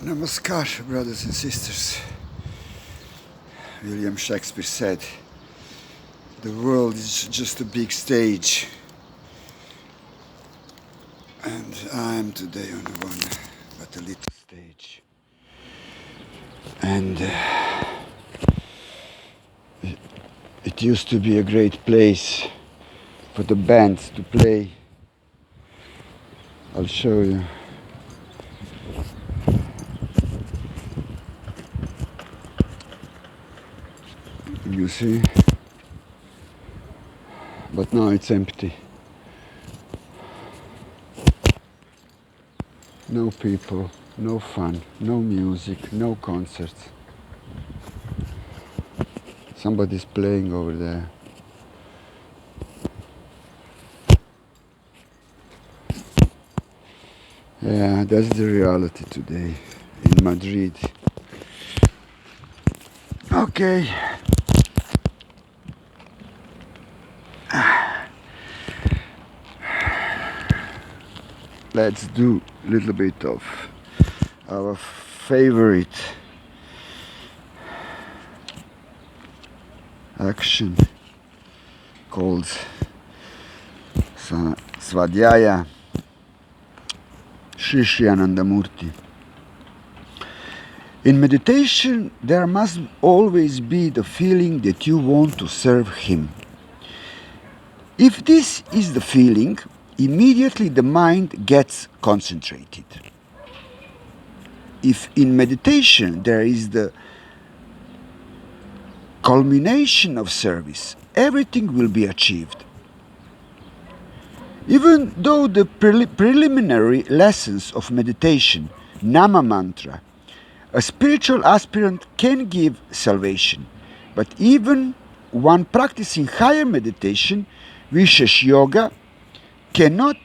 Namaskar, brothers and sisters. William Shakespeare said, "The world is just a big stage, and I am today on one but a little stage." And it used to be a great place for the bands to play. I'll show you. You see? But now it's empty. No people, no fun, no music, no concerts. Somebody's playing over there. Yeah, that's the reality today in Madrid. Okay. Let's do a little bit of our favorite action called Svadhyaya Shri Shri Anandamurti. In meditation, there must always be the feeling that you want to serve him. If this is the feeling, immediately the mind gets concentrated. If in meditation there is the culmination of service, everything will be achieved. Even though the preliminary lessons of meditation, Nama Mantra, a spiritual aspirant can give salvation, but even one practicing higher meditation, Vishesh Yoga, cannot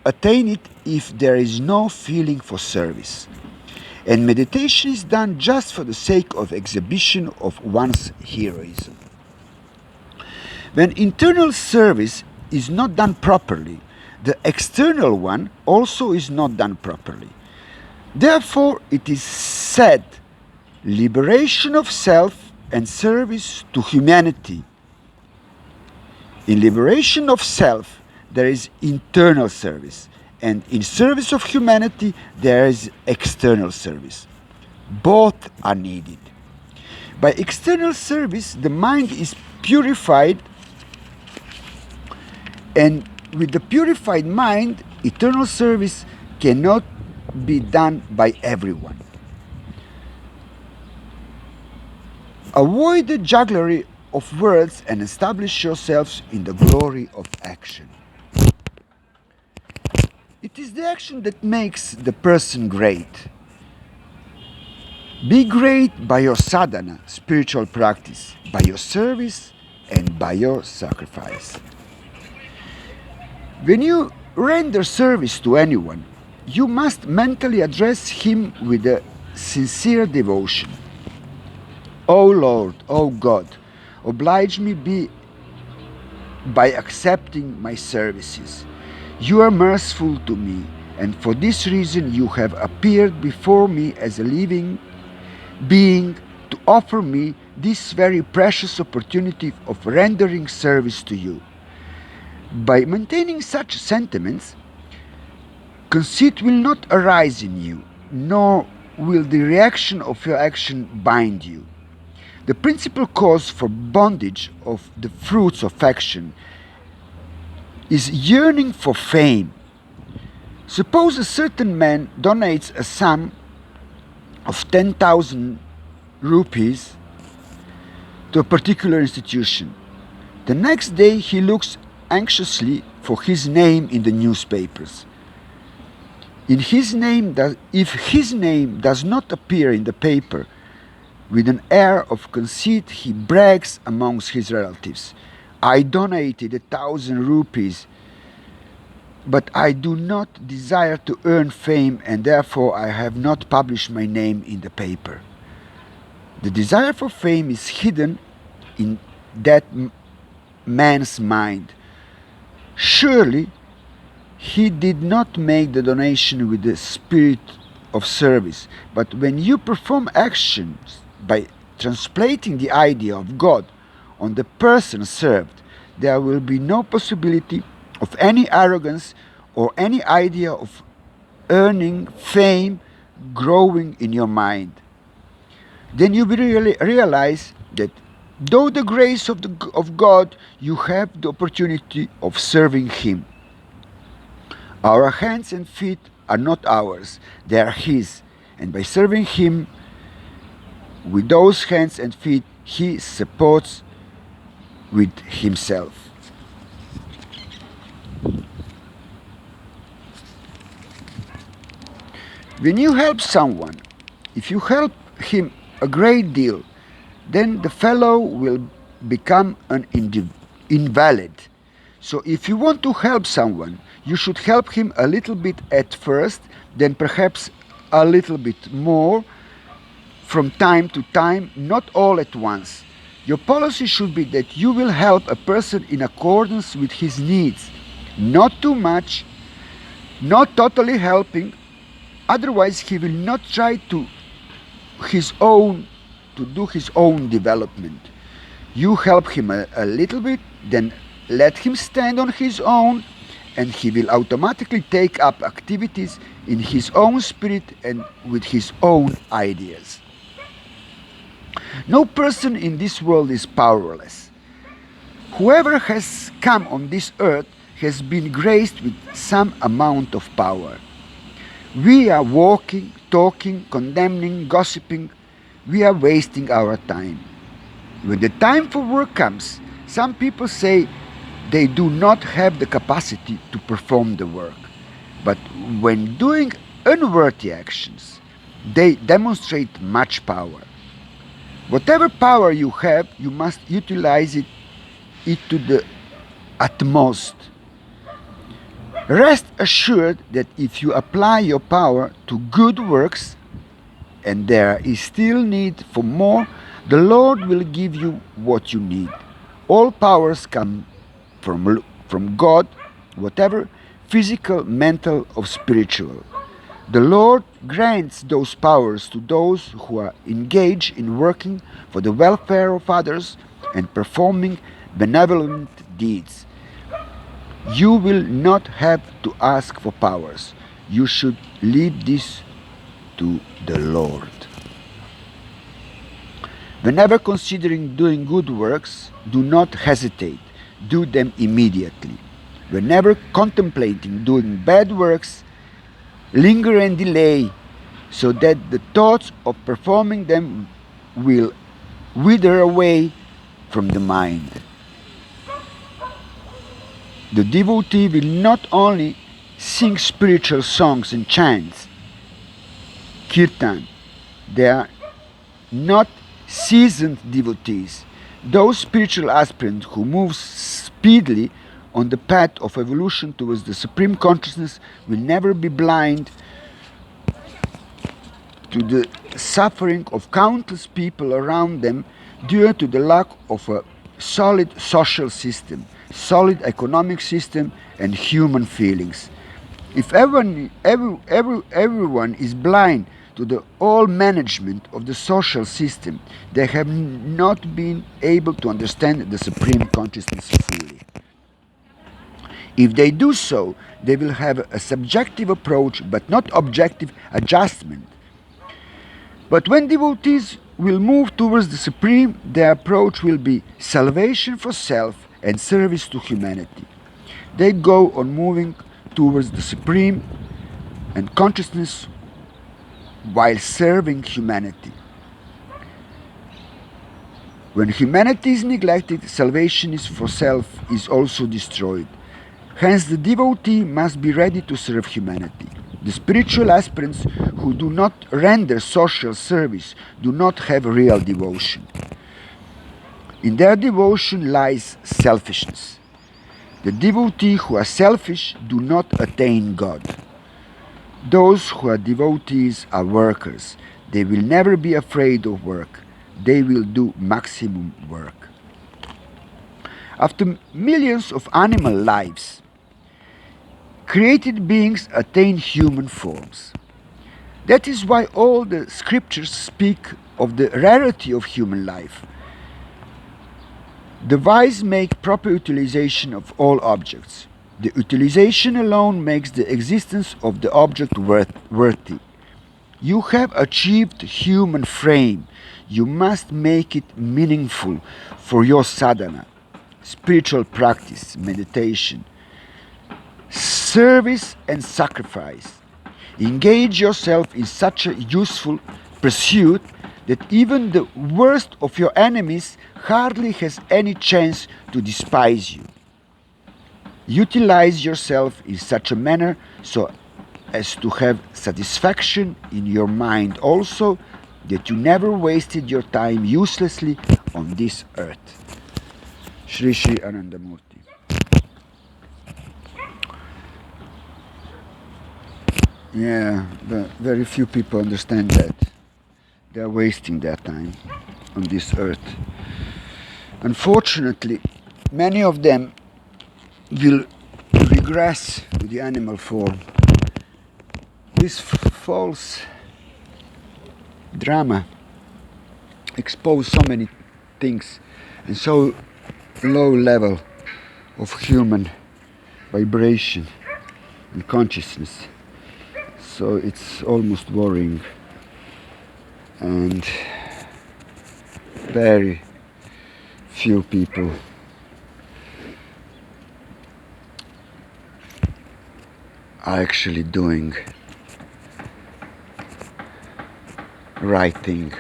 attain it if there is no feeling for service. And meditation is done just for the sake of exhibition of one's heroism. When internal service is not done properly, the external one also is not done properly. Therefore, it is said, liberation of self and service to humanity. In liberation of self, there is internal service, and in service of humanity, there is external service. Both are needed. By external service, the mind is purified, and with the purified mind, eternal service cannot be done by everyone. Avoid the jugglery of words and establish yourselves in the glory of action. It is the action that makes the person great. Be great by your sadhana, spiritual practice, by your service, and by your sacrifice. When you render service to anyone, you must mentally address him with a sincere devotion. O Lord, O God, oblige me by accepting my services. You are merciful to me, and for this reason you have appeared before me as a living being to offer me this very precious opportunity of rendering service to you. By maintaining such sentiments, conceit will not arise in you, nor will the reaction of your action bind you. The principal cause for bondage of the fruits of action is yearning for fame. Suppose a certain man donates a sum of 10,000 rupees to a particular institution. The next day he looks anxiously for his name in the newspapers. If his name does not appear in the paper, with an air of conceit he brags amongst his relatives, "I donated 1,000 rupees, but I do not desire to earn fame, and therefore I have not published my name in the paper." The desire for fame is hidden in that man's mind. Surely he did not make the donation with the spirit of service. But when you perform actions by translating the idea of God on the person served, there will be no possibility of any arrogance or any idea of earning fame growing in your mind. Then you will realize that though the grace of God, you have the opportunity of serving Him. Our hands and feet are not ours, they are His. And by serving Him with those hands and feet, He supports with Himself. When you help someone, if you help him a great deal, then the fellow will become an invalid. So if you want to help someone, you should help him a little bit at first, then perhaps a little bit more from time to time, not all at once. Your policy should be that you will help a person in accordance with his needs, not too much, not totally helping, otherwise he will not try to do his own development. You help him a little bit, then let him stand on his own, and he will automatically take up activities in his own spirit and with his own ideas. No person in this world is powerless. Whoever has come on this earth has been graced with some amount of power. We are walking, talking, condemning, gossiping. We are wasting our time. When the time for work comes, some people say they do not have the capacity to perform the work. But when doing unworthy actions, they demonstrate much power. Whatever power you have, you must utilize it to the utmost. Rest assured that if you apply your power to good works, and there is still need for more, the Lord will give you what you need. All powers come from God, whatever physical, mental, or spiritual. The Lord grants those powers to those who are engaged in working for the welfare of others and performing benevolent deeds. You will not have to ask for powers. You should leave this to the Lord. Whenever considering doing good works, do not hesitate. Do them immediately. Whenever contemplating doing bad works, linger and delay, so that the thoughts of performing them will wither away from the mind. The devotee will not only sing spiritual songs and chants, kirtan, they are not seasoned devotees. Those spiritual aspirants who move speedily on the path of evolution towards the Supreme Consciousness will never be blind to the suffering of countless people around them due to the lack of a solid social system, solid economic system, and human feelings. If everyone is blind to the all management of the social system, they have not been able to understand the Supreme Consciousness fully. If they do so, they will have a subjective approach but not objective adjustment. But when devotees will move towards the Supreme, their approach will be salvation for self and service to humanity. They go on moving towards the Supreme and consciousness while serving humanity. When humanity is neglected, salvation is for self is also destroyed. Hence the devotee must be ready to serve humanity. The spiritual aspirants who do not render social service do not have real devotion. In their devotion lies selfishness. The devotees who are selfish do not attain God. Those who are devotees are workers. They will never be afraid of work. They will do maximum work. After millions of animal lives, created beings attain human forms. That is why all the scriptures speak of the rarity of human life. The wise make proper utilization of all objects. The utilization alone makes the existence of the object worthy. You have achieved human frame. You must make it meaningful for your sadhana, spiritual practice, meditation, service and sacrifice. Engage yourself in such a useful pursuit that even the worst of your enemies hardly has any chance to despise you. Utilize yourself in such a manner so as to have satisfaction in your mind also that you never wasted your time uselessly on this earth. Shri Shri Anandamurti. Yeah, but very few people understand that. They are wasting their time on this earth. Unfortunately, many of them will regress to the animal form. This false drama exposes so many things and so low level of human vibration and consciousness. So it's almost worrying, and very few people are actually doing right thing,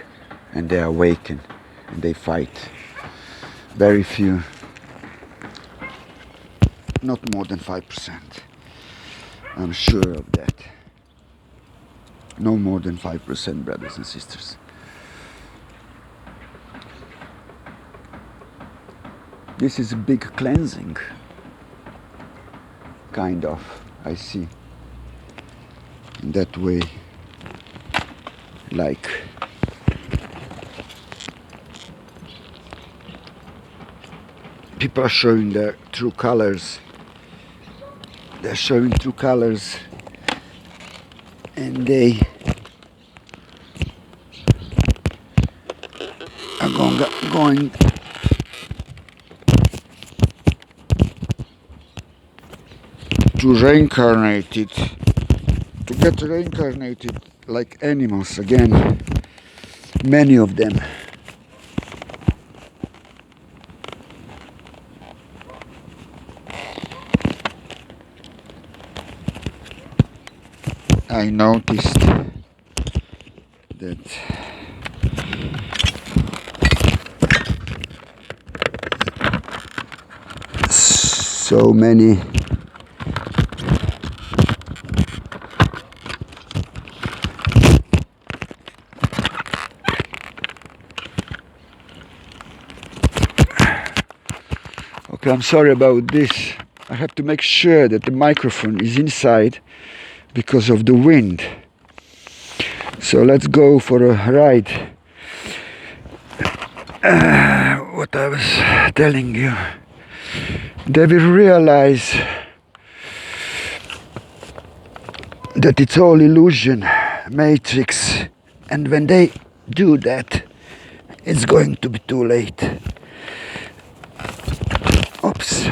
and they awaken and they fight. Very few, not more than 5%. I'm sure of that. No more than 5%, brothers and sisters. This is a big cleansing, kind of, I see. In that way, like people are showing their true colors. They're showing true colors, and they are going to reincarnate it, to get reincarnated like animals again. Many of them. I noticed that so many okay, I'm sorry about this. I have to make sure that the microphone is inside because of the wind. So let's go for a ride. What I was telling you, they will realize that it's all illusion, matrix, and when they do that, it's going to be too late. Oops.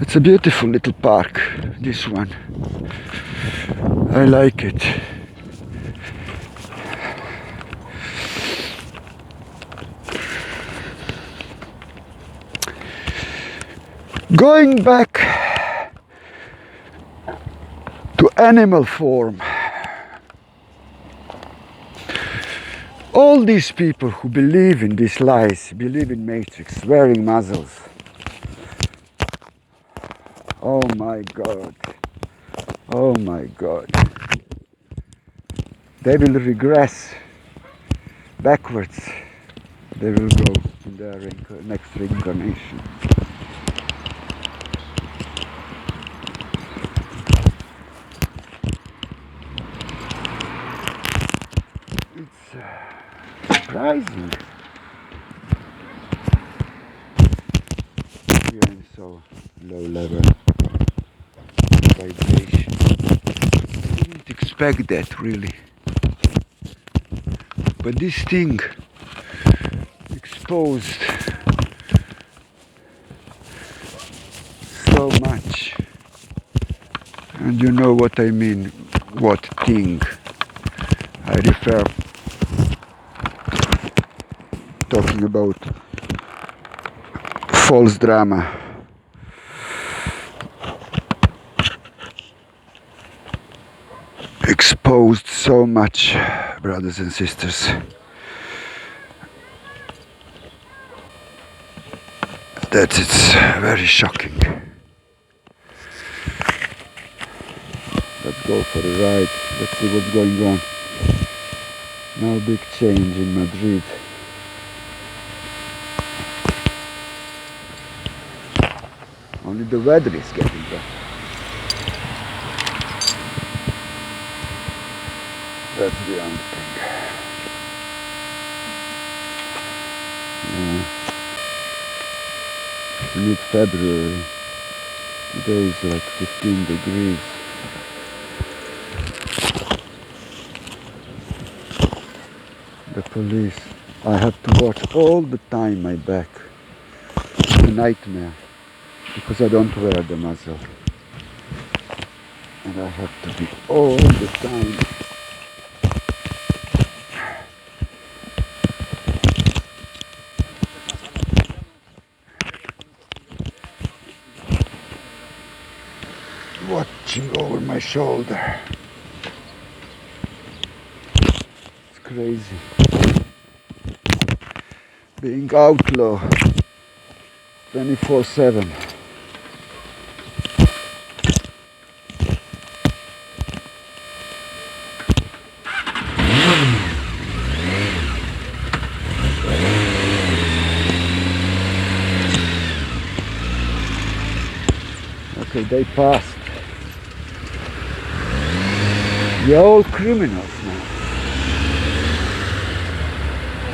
It's a beautiful little park, this one. I like it. Going back to animal form. All these people who believe in these lies, believe in matrix, wearing muzzles. Oh my God. Oh my God. They will regress backwards. They will go in their next reincarnation. It's surprising. Here in so low level vibration. I didn't expect that really. But this thing exposed so much. And you know what I mean, what thing I refer, talking about false drama. Exposed so much, brothers and sisters. That it's very shocking. Let's go for a ride. Let's see what's going on. No big change in Madrid. Only the weather is getting better. That's the only thing. Yeah. It's mid-February. Today is like 15 degrees. The police. I have to watch all the time my back. It's a nightmare. Because I don't wear the muzzle. And I have to be all the time watching over my shoulder. It's crazy. Being outlaw 24/7. Okay, they passed. They're all criminals now,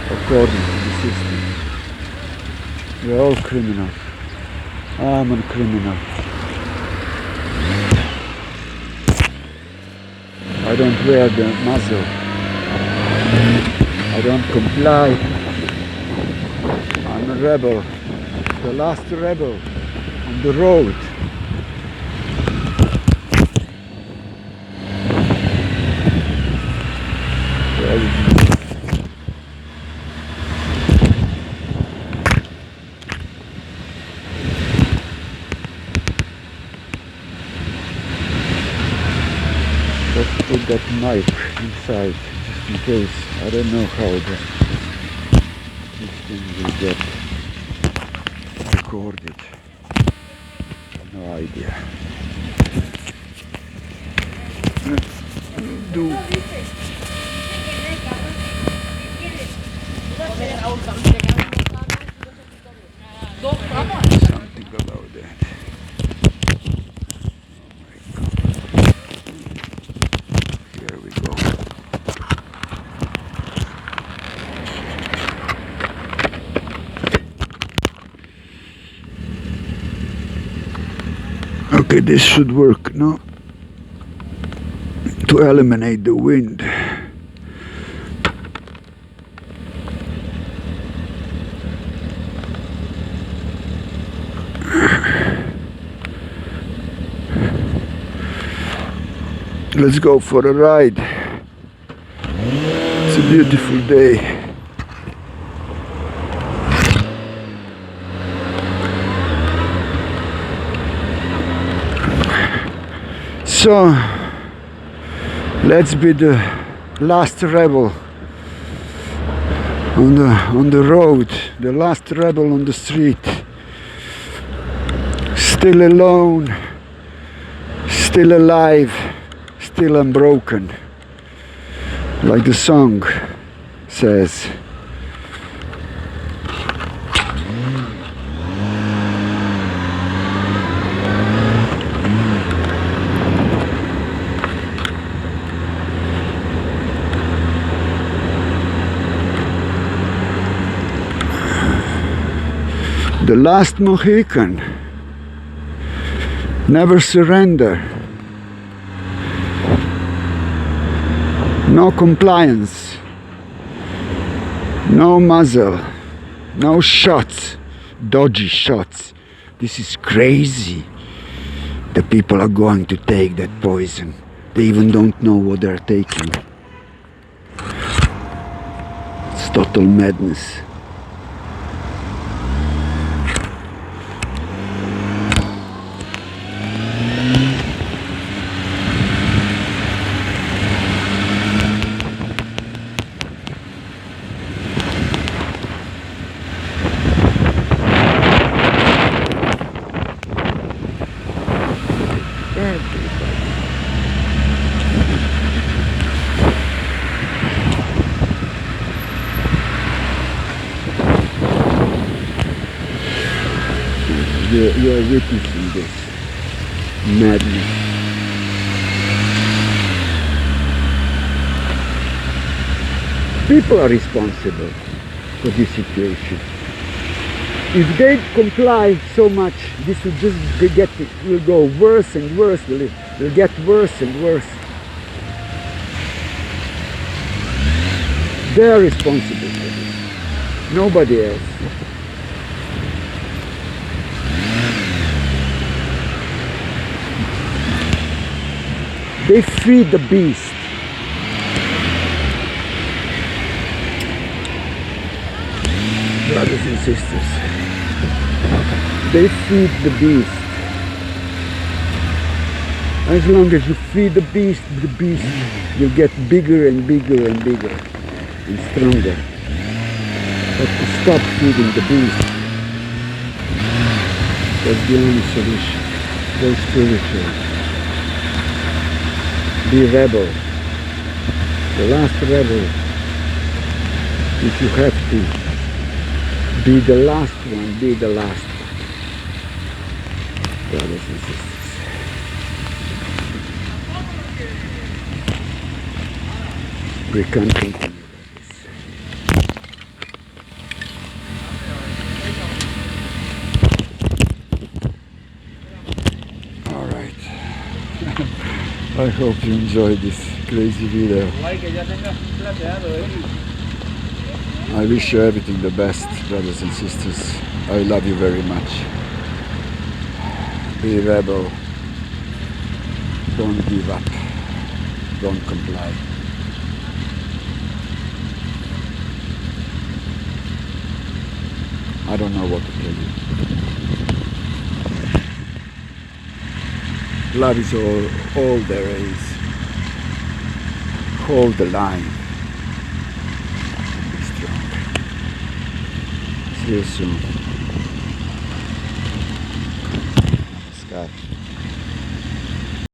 according to the system. They're all criminals. I'm a criminal. I don't wear the muzzle. I don't comply. I'm a rebel. The last rebel on the road. Let's put that mic inside, just in case. I don't know how this thing will get recorded. No idea. Let's do something about that. Here we go. Okay, this should work, no? To eliminate the wind. Let's go for a ride. It's a beautiful day. So, let's be the last rebel on the road, the last rebel on the street. Still alone, still alive, still unbroken, like the song says. The last Mohican. Never surrender. No compliance. No muzzle. No shots. Dodgy shots. This is crazy. The people are going to take that poison. They even don't know what they're taking. It's total madness. You are witnessing this madness. People are responsible for this situation. If they comply so much, this will will go worse and worse. Will get worse and worse. They are responsible for this. Nobody else. They feed the beast. Brothers and sisters, they feed the beast. As long as you feed the beast will get bigger and bigger and bigger and stronger. But to stop feeding the beast, that's the only solution. Go spiritual. Be rebel. The last rebel. If you have to be the last one, be the last one. Brothers and sisters. We can't continue like this. Alright. I hope you enjoyed this crazy video. I wish you everything the best, brothers and sisters. I love you very much. Be rebel. Don't give up. Don't comply. I don't know what to tell you. Love is all there is. Hold the line. Be strong. See you soon.